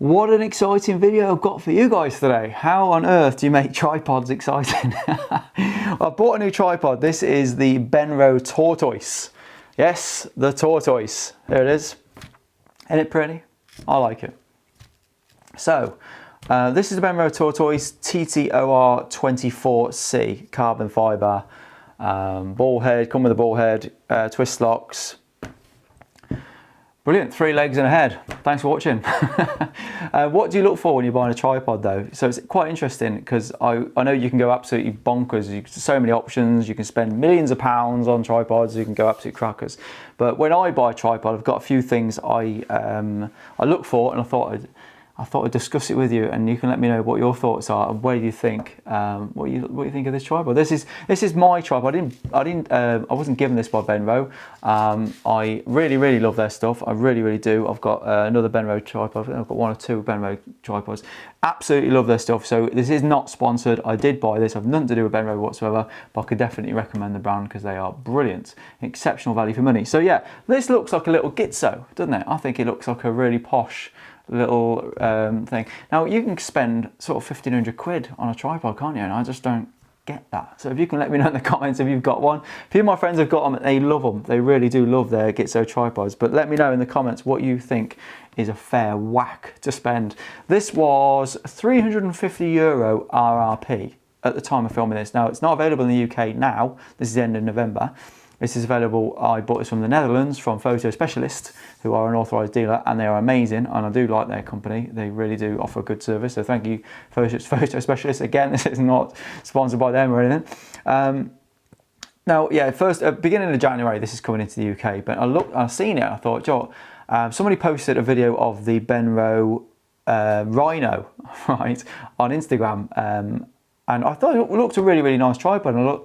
What an exciting video I've got for you guys today. How on earth do you make tripods exciting? I bought a new tripod. This is the Benro Tortoise. Yes, the tortoise. There it is. Isn't it pretty? I like it. So, this is the Benro Tortoise TTOR 24C carbon fibre. Ball head, come with a ball head, twist locks. Brilliant, 3 legs and a head. Thanks for watching. What do you look for when you're buying a tripod though? So it's quite interesting because I know you can go absolutely bonkers. There's so many options. You can spend millions of pounds on tripods. You can go absolute crackers. But when I buy a tripod, I've got a few things I look for, and I thought I'd discuss it with you, and you can let me know what your thoughts are and what do you think, what do you think of this tripod. This is my tripod. I wasn't given this by Benro. I really love their stuff. I really do. I've got another Benro tripod. I've got 1 or 2 Benro tripods. Absolutely love their stuff. So this is not sponsored. I did buy this. I've nothing to do with Benro whatsoever, but I could definitely recommend the brand because they are brilliant. Exceptional value for money. So yeah, this looks like a little Gitzo, doesn't it? I think it looks like a really posh little thing. Now you can spend sort of 1,500 quid on a tripod, can't you? And I just don't get that. So if you can let me know in the comments if you've got one. A few of my friends have got them and they love them. They really do love their Gitzo tripods. But let me know in the comments what you think is a fair whack to spend. This was €350 RRP at the time of filming this. Now it's not available in the UK now. This is the end of November. This is available, I bought this from the Netherlands, from Photo Specialist, who are an authorised dealer, and they are amazing, and I do like their company. They really do offer a good service, so thank you, Photo Specialist. Again, this is not sponsored by them or anything. Now, yeah, first, beginning of January, this is coming into the UK, but I've seen it, I thought, Joe, somebody posted a video of the Benro Rhino, right, on Instagram, and I thought it looked a really nice tripod, and I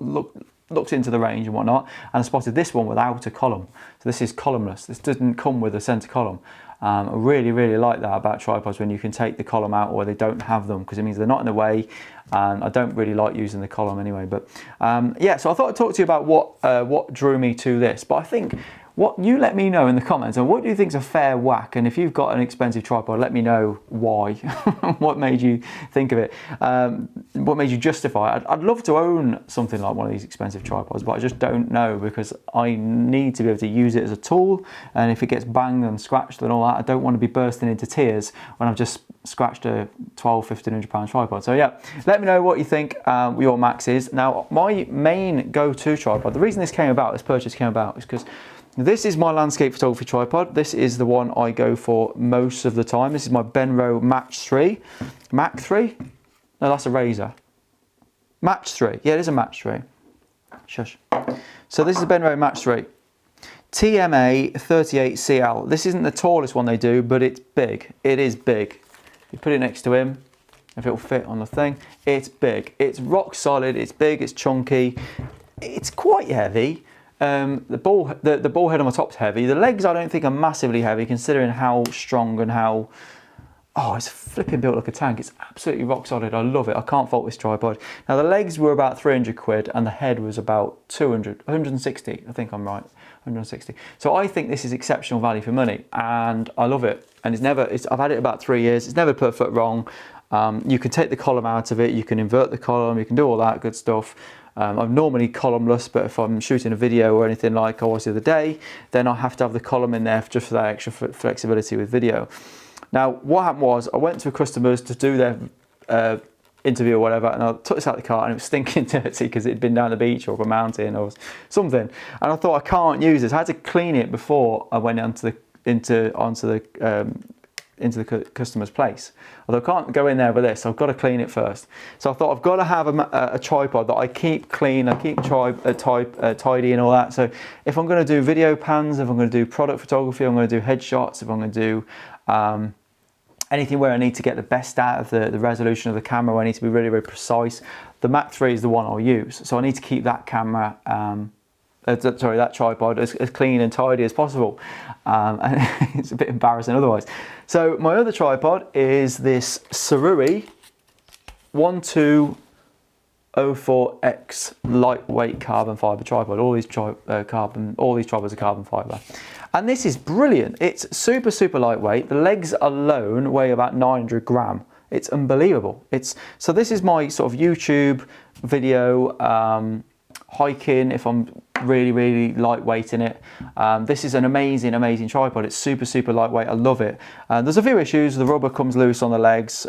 looked into the range and whatnot, and I spotted this one without a column. So this is columnless. This doesn't come with a center column. I really like that about tripods, when you can take the column out or they don't have them, because it means they're not in the way, and I don't really like using the column anyway. But yeah, so I thought I'd talk to you about what drew me to this. But I think what you let me know in the comments, and what do you think is a fair whack? And if you've got an expensive tripod, let me know why. What made you think of it? What made you justify it? I'd love to own something like one of these expensive tripods, but I just don't know, because I need to be able to use it as a tool. And if it gets banged and scratched and all that, I don't want to be bursting into tears when I've just scratched a £1,200–1,500 tripod. So yeah, let me know what you think your max is. Now, my main go-to tripod, the reason this purchase came about, is because this is my landscape photography tripod. This is the one I go for most of the time. This is my Benro Match 3. Mach 3? No, that's a Razor. Match 3. Yeah, it is a Match 3. Shush. So this is the Benro Match 3. TMA 38CL. This isn't the tallest one they do, but it's big. It is big. You put it next to him, if it'll fit on the thing. It's big. It's rock solid. It's big. It's chunky. It's quite heavy. The ball head on the top's heavy. The legs I don't think are massively heavy, considering how strong and how, it's flipping built like a tank. It's absolutely rock solid. I love it. I can't fault this tripod. Now the legs were about 300 quid and the head was about 160. I think I'm right, 160. So I think this is exceptional value for money, and I love it. And I've had it about 3 years. It's never put a foot wrong. You can take the column out of it. You can invert the column. You can do all that good stuff. I'm normally columnless, but if I'm shooting a video or anything like I was the other day, then I have to have the column in there just for that extra flexibility with video. Now, what happened was I went to customers to do their interview or whatever, and I took this out of the car and it was stinking dirty because it had been down the beach or up a mountain or something. And I thought, I can't use this. I had to clean it before I went into the customer's place. Although I can't go in there with this, I've got to clean it first. So I thought I've got to have a tripod that I keep clean, I keep tidy and all that. So if I'm going to do video pans, if I'm going to do product photography, I'm going to do headshots, if I'm going to do anything where I need to get the best out of the resolution of the camera, where I need to be really precise, the Mach 3 is the one I'll use. So I need to keep that camera that tripod as clean and tidy as possible, and it's a bit embarrassing otherwise. So my other tripod is this Sarui 1.2 04X lightweight carbon fiber tripod. All these tripods are carbon fiber. And this is brilliant. It's super, super lightweight. The legs alone weigh about 900 gram. It's unbelievable. So this is my sort of YouTube video, hiking if I'm really, really lightweight in it. This is an amazing, amazing tripod. It's super, super lightweight. I love it. There's a few issues. The rubber comes loose on the legs.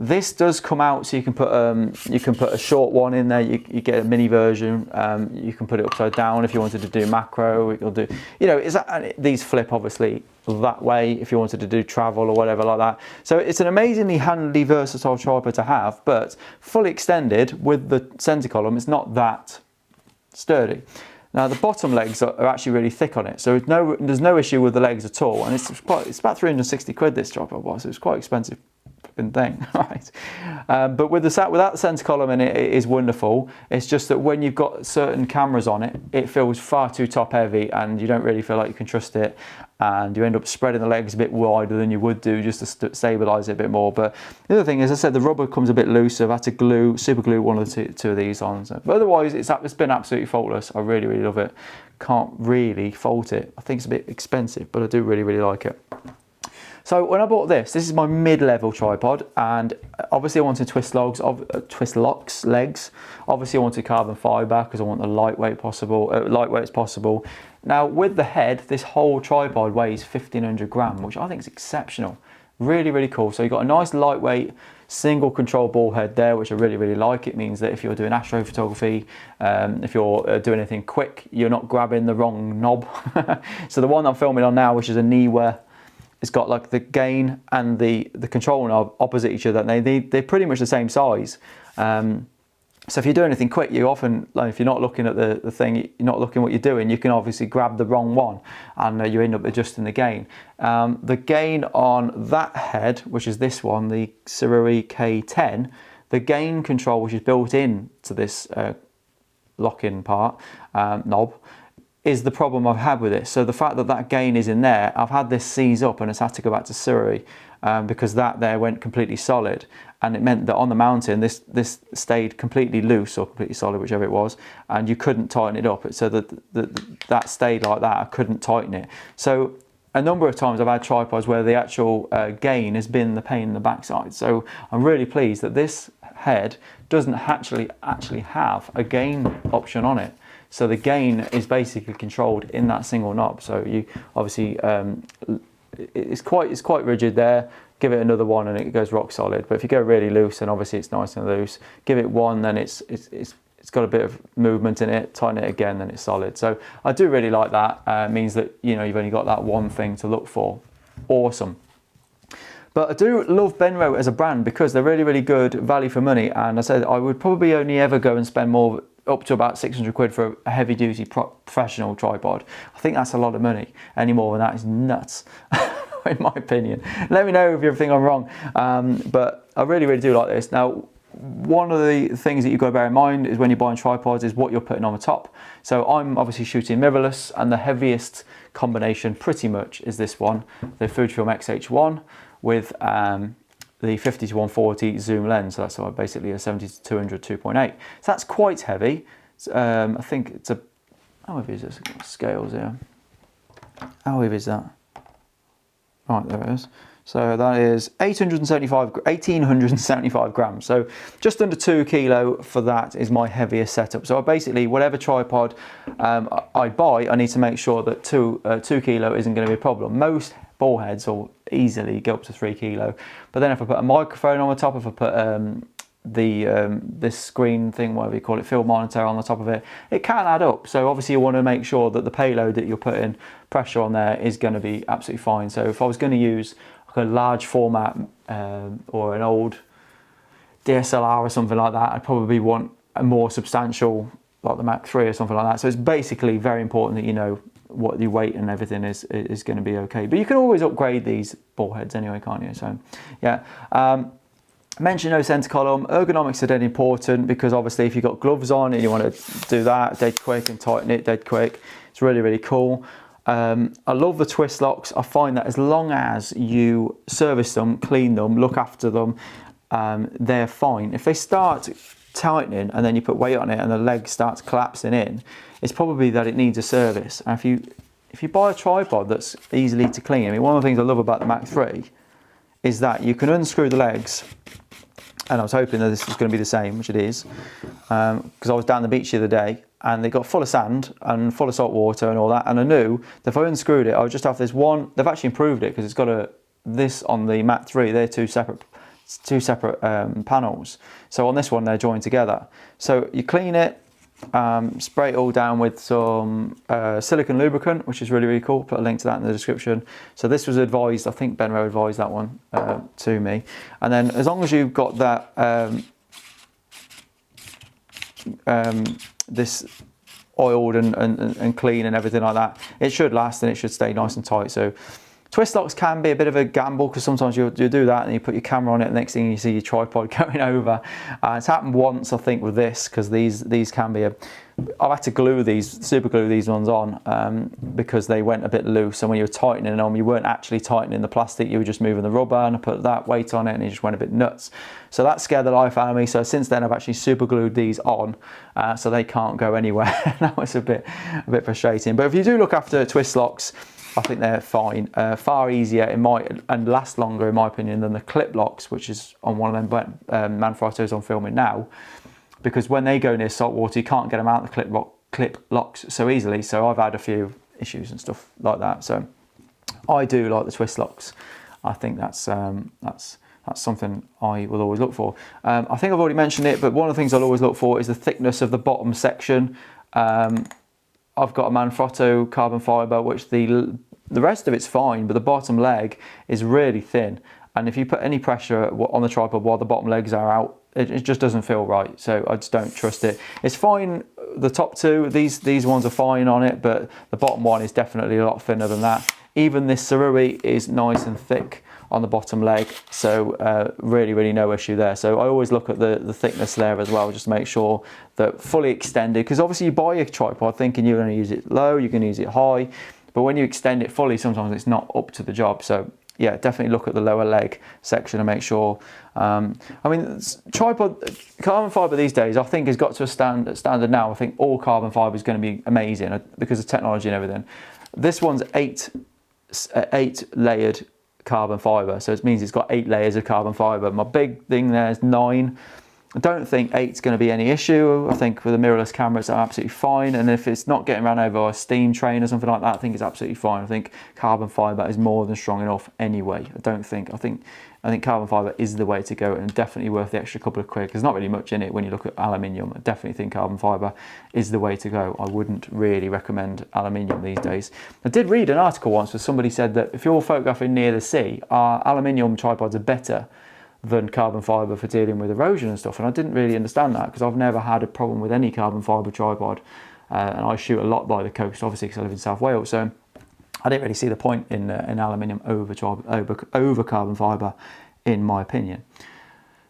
This does come out, so you can put a short one in there. You get a mini version. You can put it upside down if you wanted to do macro. You'll do, these flip obviously that way if you wanted to do travel or whatever like that. So it's an amazingly handy, versatile tripod to have, but fully extended with the center column, it's not that sturdy. Now the bottom legs are actually really thick on it, so there's no issue with the legs at all, and it's about 360 quid this tripod was. It was quite expensive thing, right? But without the center column in it, it is wonderful. It's just that when you've got certain cameras on it, it feels far too top heavy, and you don't really feel like you can trust it, and you end up spreading the legs a bit wider than you would do just to stabilize it a bit more. But the other thing is, as I said, the rubber comes a bit loose, so I've had to super glue one of the two of these on. So, but otherwise, it's been absolutely faultless. I really, really love it. Can't really fault it. I think it's a bit expensive, but I do really, really like it. So when I bought this is my mid-level tripod, and obviously I wanted twist locks legs. Obviously I wanted carbon fiber because I want the lightweight as possible. Now with the head, this whole tripod weighs 1500 gram, which I think is exceptional. Really, really cool. So you've got a nice lightweight single control ball head there, which I really, really like. It means that if you're doing astrophotography, if you're doing anything quick, you're not grabbing the wrong knob. So the one I'm filming on now, which is a Niwa, it's got like the gain and the control knob opposite each other. They're pretty much the same size. So if you're doing anything quick, you often, like if you're not looking at the thing, you're not looking what you're doing, you can obviously grab the wrong one, and you end up adjusting the gain. The gain on that head, which is this one, the Sirui K10, the gain control, which is built in to this lock-in part, knob, is the problem I've had with it. So the fact that gain is in there, I've had this seize up and it's had to go back to Sirui because that there went completely solid, and it meant that on the mountain this stayed completely loose or completely solid, whichever it was, and you couldn't tighten it up. So that stayed like that. I couldn't tighten it. So a number of times I've had tripods where the actual gain has been the pain in the backside. So I'm really pleased that this head doesn't actually have a gain option on it. So the gain is basically controlled in that single knob. So you obviously, it's quite rigid there. Give it another one and it goes rock solid. But if you go really loose, then obviously it's nice and loose. Give it one, then it's got a bit of movement in it. Tighten it again, then it's solid. So I do really like that. It means that you've only got that one thing to look for. Awesome. But I do love Benro as a brand because they're really, really good value for money. And I said I would probably only ever go and spend more, up to about 600 quid for a heavy duty professional tripod. I think that's a lot of money. Any more than that is nuts, in my opinion. Let me know if you think I'm wrong. But I really, really do like this. Now, one of the things that you've got to bear in mind is when you're buying tripods is what you're putting on the top. So I'm obviously shooting mirrorless, and the heaviest combination pretty much is this one, the Fujifilm X-H1 with the 50 to 140 zoom lens. So that's basically a 70 to 200 2.8. So that's quite heavy. I think it's how heavy is this? Scales here. How heavy is that? Right, there it is. So that is 1875 grams. So just under 2 kilo for that is my heaviest setup. So basically, whatever tripod I buy, I need to make sure that 2 kilo isn't going to be a problem. Most ball heads will easily go up to 3 kilo. But then if I put a microphone on the top, if I put this screen thing, whatever you call it, field monitor on the top of it, it can add up. So obviously you want to make sure that the payload that you're putting pressure on there is going to be absolutely fine. So if I was going to use like a large format or an old DSLR or something like that, I'd probably want a more substantial, like the Mark III or something like that. So it's basically very important that you know what the weight and everything is going to be okay. But you can always upgrade these ball heads anyway, can't you? So yeah. Mention no center column. Ergonomics are dead important because obviously if you've got gloves on and you want to do that dead quick and tighten it dead quick, it's really, really cool. I love the twist locks. I find that as long as you service them, clean them, look after them, they're fine. If they start tightening and then you put weight on it and the leg starts collapsing in, it's probably that it needs a service. And if you buy a tripod that's easily to clean, I mean, one of the things I love about the Mach 3 is that you can unscrew the legs, and I was hoping that this was going to be the same, which it is, because I was down the beach the other day and they got full of sand and full of salt water and all that, and I knew that if I unscrewed it, I would just have this one. They've actually improved it because it's got this on the Mach 3, they're two separate panels. So on this one, they're joined together. So you clean it, spray it all down with some silicone lubricant, which is really, really cool. Put a link to that in the description. So this was advised, I think Benro advised that one to me. And then as long as you've got that this oiled and clean and everything like that, it should last and it should stay nice and tight. So twist locks can be a bit of a gamble because sometimes you do that and you put your camera on it, and the next thing you see your tripod going over. It's happened once, I think, with this, because these can be I've had to super glue these ones on because they went a bit loose, and when you were tightening them, you weren't actually tightening the plastic, you were just moving the rubber, and I put that weight on it and it just went a bit nuts. So that scared the life out of me. So since then I've actually super glued these on so they can't go anywhere. That was a bit frustrating. But if you do look after twist locks, I think they're fine. Far easier and last longer in my opinion than the clip locks, which is on one of them Manfrottos I'm filming now, because when they go near salt water you can't get them out the clip locks so easily. So I've had a few issues and stuff like that. So I do like the twist locks. I think that's something I will always look for. I think I've already mentioned it, but one of the things I'll always look for is the thickness of the bottom section. I've got a Manfrotto carbon fibre, which the rest of it's fine, but the bottom leg is really thin. And if you put any pressure on the tripod while the bottom legs are out, it just doesn't feel right. So I just don't trust it. It's fine, the top two, these ones are fine on it, but the bottom one is definitely a lot thinner than that. Even this Cerui is nice and thick on the bottom leg, so really no issue there. So I always look at the thickness there as well, just to make sure that fully extended, because obviously you buy a tripod thinking you're going to use it low, you're going to use it high, but when you extend it fully, sometimes it's not up to the job. So yeah, definitely look at the lower leg section and make sure. I mean, tripod carbon fibre these days, I think, has got to a standard now. I think all carbon fibre is going to be amazing because of technology and everything. This one's eight layered carbon fibre, so it means it's got 8 layers of carbon fibre. My big thing there is 9. I don't think 8's going to be any issue. I think with a mirrorless camera it's absolutely fine, and if it's not getting ran over a steam train or something like that, I think it's absolutely fine. I think carbon fibre is more than strong enough anyway. I think carbon fibre is the way to go, and definitely worth the extra couple of quid, because there's not really much in it when you look at aluminium. I definitely think carbon fibre is the way to go. I wouldn't really recommend aluminium these days. I did read an article once where somebody said that if you're photographing near the sea, aluminium tripods are better than carbon fibre for dealing with erosion and stuff, and I didn't really understand that because I've never had a problem with any carbon fibre tripod, and I shoot a lot by the coast, obviously, because I live in South Wales, so I didn't really see the point in aluminium over carbon fibre, in my opinion.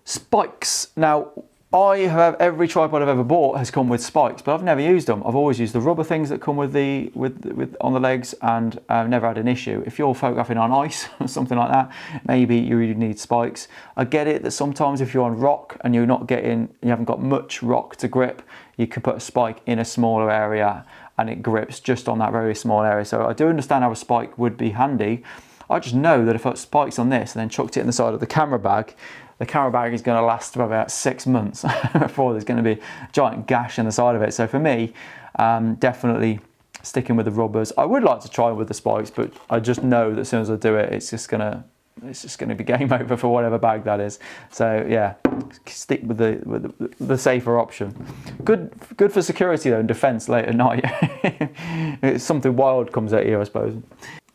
Spikes. Now, every tripod I've ever bought has come with spikes, but I've never used them. I've always used the rubber things that come with on the legs, and I've never had an issue. If you're photographing on ice or something like that, maybe you really need spikes. I get it that sometimes if you're on rock and you haven't got much rock to grip, you can put a spike in a smaller area and it grips just on that very small area. So I do understand how a spike would be handy. I just know that if I put spikes on this and then chucked it in the side of the camera bag is going to last for about 6 months before there's going to be a giant gash in the side of it. So for me, definitely sticking with the rubbers. I would like to try with the spikes, but I just know that as soon as I do it, it's just going to be game over for whatever bag that is. So yeah, stick with the safer option. Good for security though, and defence late at night. It's something wild comes at you, I suppose.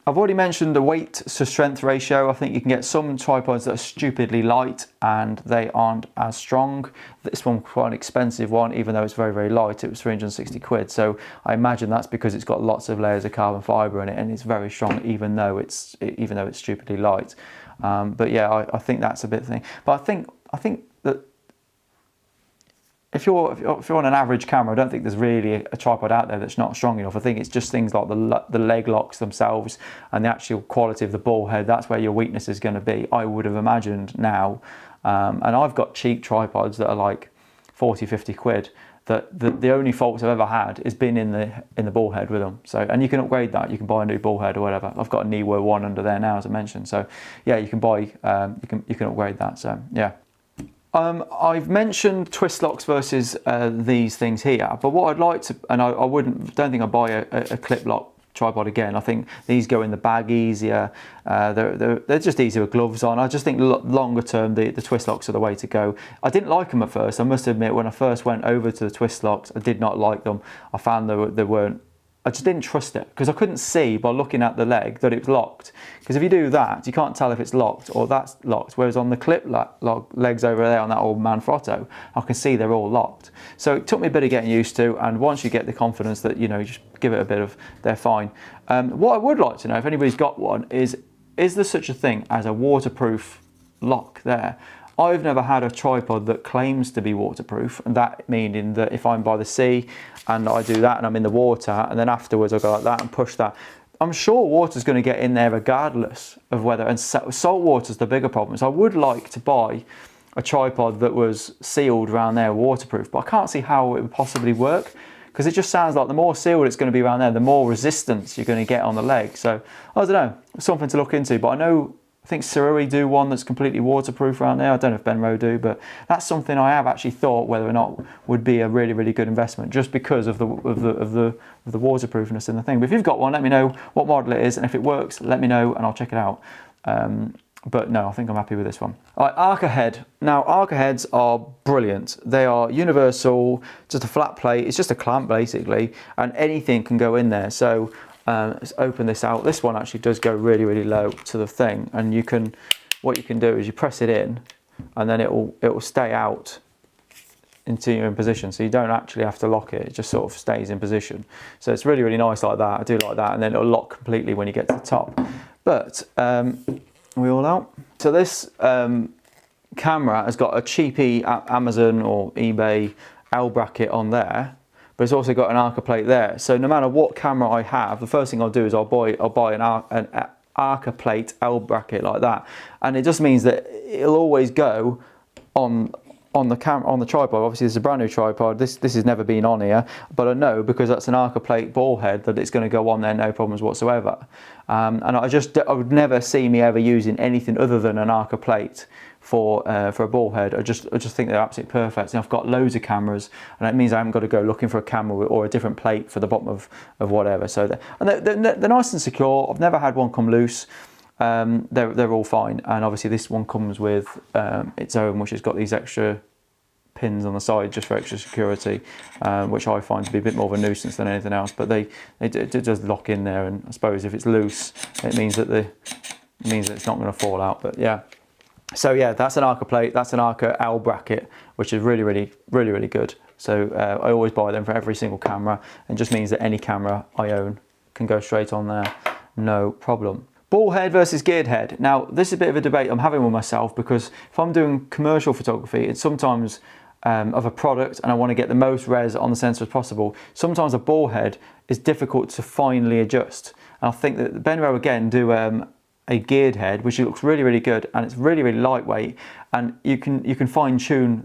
I've already mentioned the weight to strength ratio. I think you can get some tripods that are stupidly light and they aren't as strong. This one's quite an expensive one, even though it's very light. It was 360 quid. So I imagine that's because it's got lots of layers of carbon fibre in it and it's very strong, even though it's stupidly light. But yeah, I think that's a bit thing. But I think that if you're on an average camera, I don't think there's really a tripod out there that's not strong enough. I think it's just things like the leg locks themselves and the actual quality of the ball head. That's where your weakness is going to be, I would have imagined now. And I've got cheap tripods that are like 40, 50 quid. That the only faults I've ever had is been in the ball head with them. So, and you can upgrade that. You can buy a new ball head or whatever. I've got a Niwo one under there now, as I mentioned. So, yeah, you can buy you can upgrade that. So, yeah. I've mentioned twist locks versus these things here, but what I'd like to, and I don't think I'd buy a clip lock tripod again. I think these go in the bag easier. They're just easier with gloves on. I just think longer term the twist locks are the way to go. I didn't like them at first. I must admit, when I first went over to the twist locks, I did not like them. I found they weren't. I just didn't trust it because I couldn't see by looking at the leg that it was locked. Because if you do that, you can't tell if it's locked or that's locked. Whereas on the clip legs over there on that old Manfrotto, I can see they're all locked. So it took me a bit of getting used to. And once you get the confidence that, you know, just give it a bit of, they're fine. What I would like to know, if anybody's got one, is there such a thing as a waterproof lock there? I've never had a tripod that claims to be waterproof, and that meaning that if I'm by the sea and I do that and I'm in the water and then afterwards I go like that and push that, I'm sure water's going to get in there regardless of whether, and salt water's the bigger problem. So I would like to buy a tripod that was sealed around there, waterproof, but I can't see how it would possibly work, because it just sounds like the more sealed it's going to be around there, the more resistance you're going to get on the leg. So I don't know, something to look into, but I think Surui do one that's completely waterproof around there. I don't know if Benro do, but that's something I have actually thought whether or not would be a really, really good investment, just because of the waterproofness in the thing. But if you've got one, let me know what model it is, and if it works, let me know and I'll check it out. But no, I think I'm happy with this one. All right, Arca head. Now, Arca heads are brilliant. They are universal, just a flat plate. It's just a clamp basically, and anything can go in there. So let's open this out. This one actually does go really, really low to the thing, and what you can do is you press it in, and then it will stay out until you're in position. So you don't actually have to lock it. It just sort of stays in position. So it's really, really nice like that. I do like that, and then it'll lock completely when you get to the top. But are we all out? So this camera has got a cheapy Amazon or eBay L bracket on there, but it's also got an Arca plate there. So no matter what camera I have, the first thing I'll do is I'll buy an Arca plate L bracket like that, and it just means that it'll always go on the tripod. Obviously, this is a brand new tripod. This has never been on here, but I know because that's an Arca plate ball head that it's going to go on there, no problems whatsoever. And I would never see me ever using anything other than an Arca plate for a ball head. I just think they're absolutely perfect. And I've got loads of cameras, and that means I haven't got to go looking for a camera or a different plate for the bottom of whatever. So they're nice and secure. I've never had one come loose. They're all fine, and obviously this one comes with its own, which has got these extra pins on the side just for extra security, which I find to be a bit more of a nuisance than anything else. But it does lock in there, and I suppose if it's loose, it means that it's not going to fall out. But yeah. So yeah, that's an Arca plate, that's an Arca L bracket, which is really, really, really, really good. So I always buy them for every single camera, and just means that any camera I own can go straight on there, no problem. Ball head versus geared head. Now, this is a bit of a debate I'm having with myself, because if I'm doing commercial photography, it's sometimes of a product and I want to get the most res on the sensor as possible. Sometimes a ball head is difficult to finely adjust. And I think that Benro again do a geared head, which looks really, really good, and it's really, really lightweight, and you can fine tune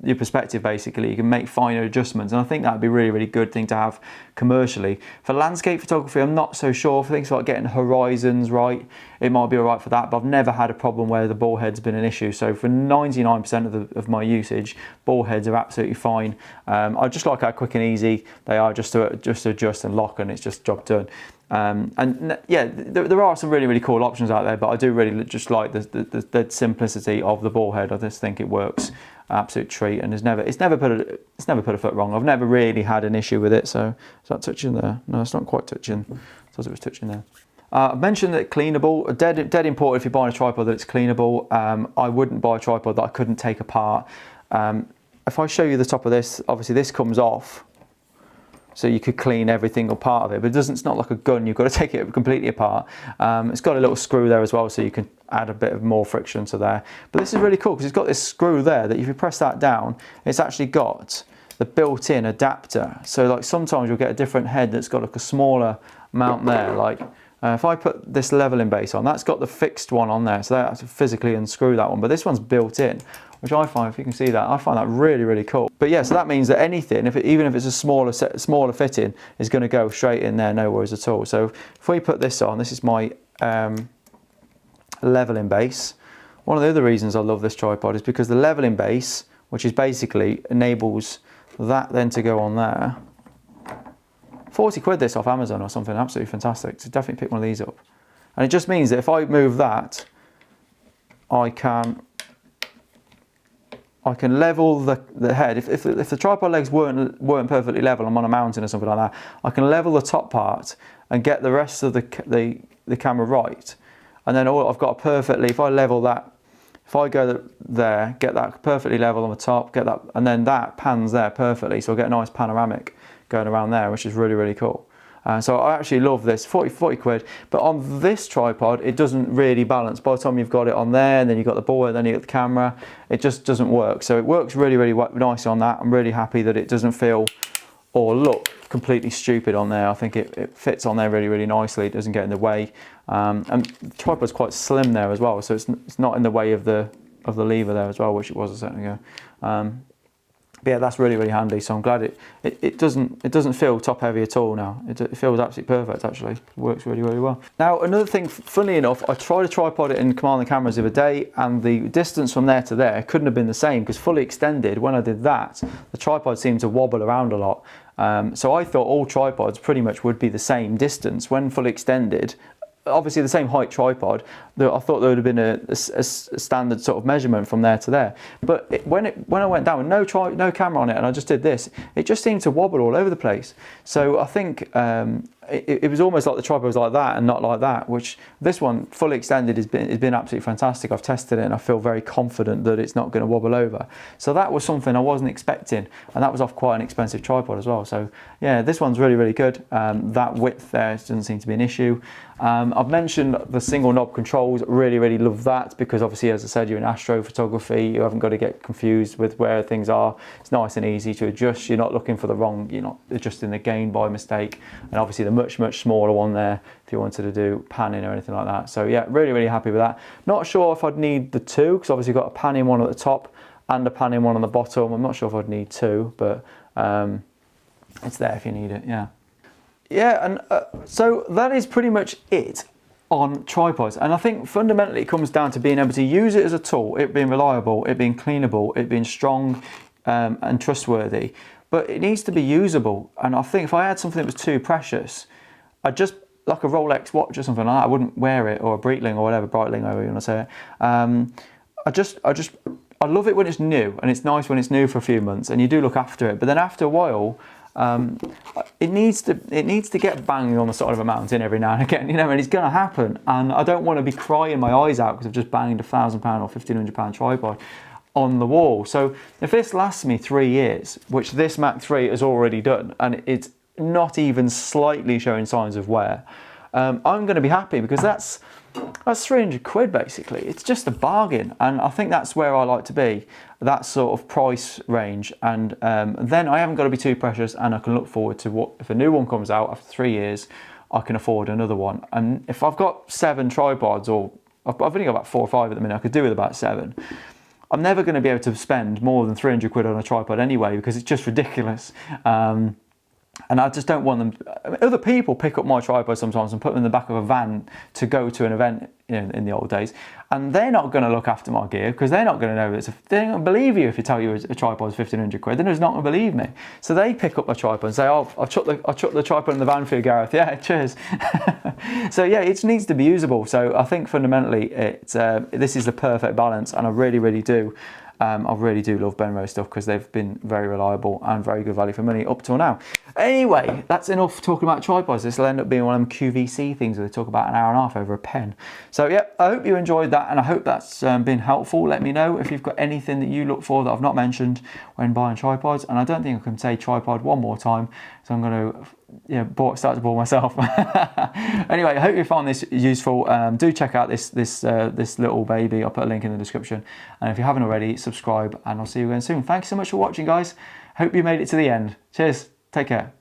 your perspective basically. You can make finer adjustments, and I think that would be a really, really good thing to have commercially. For landscape photography, I'm not so sure. For things like getting horizons right, it might be all right for that, but I've never had a problem where the ball head's been an issue. So for 99% of my usage, ball heads are absolutely fine. I just like how quick and easy they are just to adjust and lock, and it's just job done. And yeah, there are some really, really cool options out there, but I do really just like the simplicity of the ball head. I just think it works absolute treat, and it's never put a foot wrong. I've never really had an issue with it. So is that touching there? No, it's not quite touching. I thought it was touching there. I mentioned that cleanable, dead important if you're buying a tripod that it's cleanable. I wouldn't buy a tripod that I couldn't take apart. If I show you the top of this, obviously this comes off, so you could clean every single part of it, but it's not like a gun. You've got to take it completely apart. It's got a little screw there as well, so you can add a bit of more friction to there. But this is really cool because it's got this screw there that if you press that down, it's actually got the built-in adapter. So like sometimes you'll get a different head that's got like a smaller mount there, like If I put this leveling base on, that's got the fixed one on there, so I have to physically unscrew that one, but this one's built in, which I find, if you can see that, I find that really, really cool. But yeah, so that means that anything, even if it's a smaller fitting, is going to go straight in there, no worries at all. So if we put this on, this is my leveling base. One of the other reasons I love this tripod is because the leveling base, which is basically enables that then to go on there. 40 quid this off Amazon or something, absolutely fantastic. So definitely pick one of these up. And it just means that if I move that, I can level the head. If the tripod legs weren't perfectly level, I'm on a mountain or something like that, I can level the top part and get the rest of the camera right. And then I've got perfectly, if I level that, if I go there, get that perfectly level on the top, get that, and then that pans there perfectly, so I get a nice panoramic going around there, which is really, really cool. So I actually love this, 40 quid, but on this tripod, it doesn't really balance. By the time you've got it on there, and then you've got the board, and then you've got the camera, it just doesn't work. So it works really, really nice on that. I'm really happy that it doesn't feel or look completely stupid on there. I think it fits on there really, really nicely. It doesn't get in the way. And the tripod's quite slim there as well, so it's not in the way of the lever there as well, which it was a second ago. But yeah, that's really, really handy. So I'm glad it doesn't feel top heavy at all now. It feels absolutely perfect actually. It works really, really well. Now another thing, funnily enough, I tried to tripod it in Command the Cameras the other day, and the distance from there to there couldn't have been the same, because fully extended, when I did that, the tripod seemed to wobble around a lot. So I thought all tripods pretty much would be the same distance when fully extended. Obviously the same height tripod, I thought there would have been a standard sort of measurement from there to there. But when I went down with no camera on it and I just did this, it just seemed to wobble all over the place. So I think it was almost like the tripod was like that and not like that, which this one fully extended has been absolutely fantastic. I've tested it and I feel very confident that it's not going to wobble over. So that was something I wasn't expecting, and that was off quite an expensive tripod as well. So yeah, this one's really, really good. That width there doesn't seem to be an issue. I've mentioned the single knob controls, really, really love that, because obviously, as I said, you're in astrophotography, you haven't got to get confused with where things are. It's nice and easy to adjust. You're not looking for you're not adjusting the gain by mistake. And obviously the much, much smaller one there if you wanted to do panning or anything like that. So yeah, really, really happy with that. Not sure if I'd need the two, because obviously you've got a panning one at the top and a panning one on the bottom. I'm not sure if I'd need two, but it's there if you need it, yeah. Yeah, and so that is pretty much it on tripods. And I think fundamentally it comes down to being able to use it as a tool, it being reliable, it being cleanable, it being strong and trustworthy. But it needs to be usable. And I think if I had something that was too precious, I'd just, like a Rolex watch or something like that, I wouldn't wear it, or a Breitling or whatever, Breitling, however you want to say it. I love it when it's new, and it's nice when it's new for a few months and you do look after it. But then after a while, it needs to get banged on the side of a mountain every now and again, and it's going to happen. And I don't want to be crying my eyes out because I've just banged a £1,000 or £1,500 tripod on the wall. So if this lasts me 3 years, which this Mac 3 has already done, and it's not even slightly showing signs of wear, I'm going to be happy, because that's 300 quid basically. It's just a bargain, and I think that's where I like to be, that sort of price range. And then I haven't got to be too precious, and I can look forward to what, if a new one comes out after 3 years, I can afford another one. And if I've got 7 tripods, or I've only got about 4 or 5 at the minute, I could do with about 7. I'm never going to be able to spend more than 300 quid on a tripod anyway, because it's just ridiculous. And I just don't want them. I mean, other people pick up my tripod sometimes and put them in the back of a van to go to an event, in the old days, and they're not going to look after my gear, because they're not going to know they don't going to believe you if you tell you a tripod is 1,500 quid. They're just not going to believe me. So they pick up my tripod and say, "Oh, I'll chuck the tripod in the van for you, Gareth." Yeah, cheers. So yeah, it needs to be usable. So I think fundamentally, this is the perfect balance, and I really, really do. I really do love Benro stuff, because they've been very reliable and very good value for money up till now. Anyway, that's enough talking about tripods. This will end up being one of them QVC things where they talk about an hour and a half over a pen. So yeah, I hope you enjoyed that, and I hope that's been helpful. Let me know if you've got anything that you look for that I've not mentioned when buying tripods. And I don't think I can say tripod one more time, so I'm going to start to bore myself. Anyway, I hope you found this useful. Do check out this little baby. I'll put a link in the description, and if you haven't already, subscribe, and I'll see you again soon. Thanks so much for watching, guys. Hope you made it to the end. Cheers. Take care.